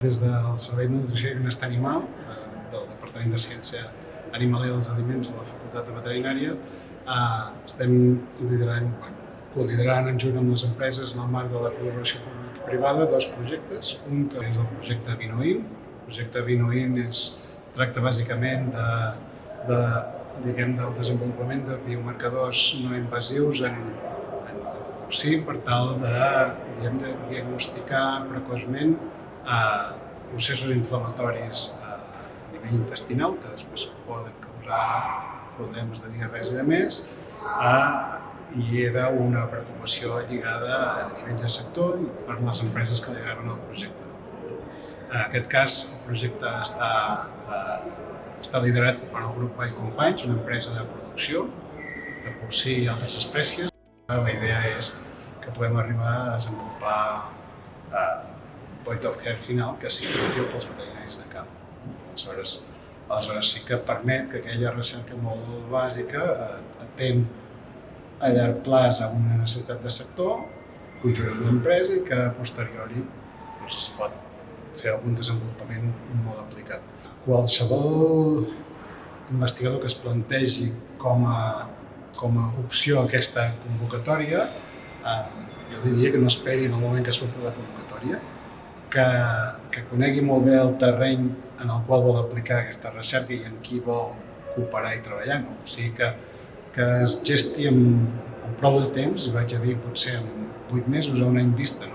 Des del Servei de Nutrició i Benestar Animal, del Departament de Ciència Animal i dels Aliments de la Facultat de Veterinària, estem col·liderant junt amb les empreses en el marc de la col·laboració pública i privada dos projectes. Un que és el projecte Vinoin. El projecte Vinoin tracta bàsicament del desenvolupament de biomarcadors no invasius en porcí per tal de diagnosticar precoçment processos inflamatoris a nivell intestinal que després poden causar problemes de diarrees i de més, i era una preocupació lligada a nivell de sector i per les empreses que lideraven el projecte. En aquest cas, el projecte està liderat per el grup Vall Companys, una empresa de producció de porcí i altres espècies. La idea és que puguem arribar a desenvolupar un point of care final que sigui útil pels veterinaris de camp. Aleshores sí que permet que aquella recerca molt bàsica atén a llarg plaç a una necessitat de sector, conjunt amb l'empresa, i que a posteriori es pot fer algun desenvolupament molt aplicat. Qualsevol investigador que es plantegi com a opció aquesta convocatòria, jo diria que no esperi en el moment que surti la convocatòria, que conegui molt bé el terreny en el qual vol aplicar aquesta recerca i amb qui vol cooperar i treballar. O sigui que es gesti amb prou de temps, vaig a dir potser amb 8 mesos o un any vista,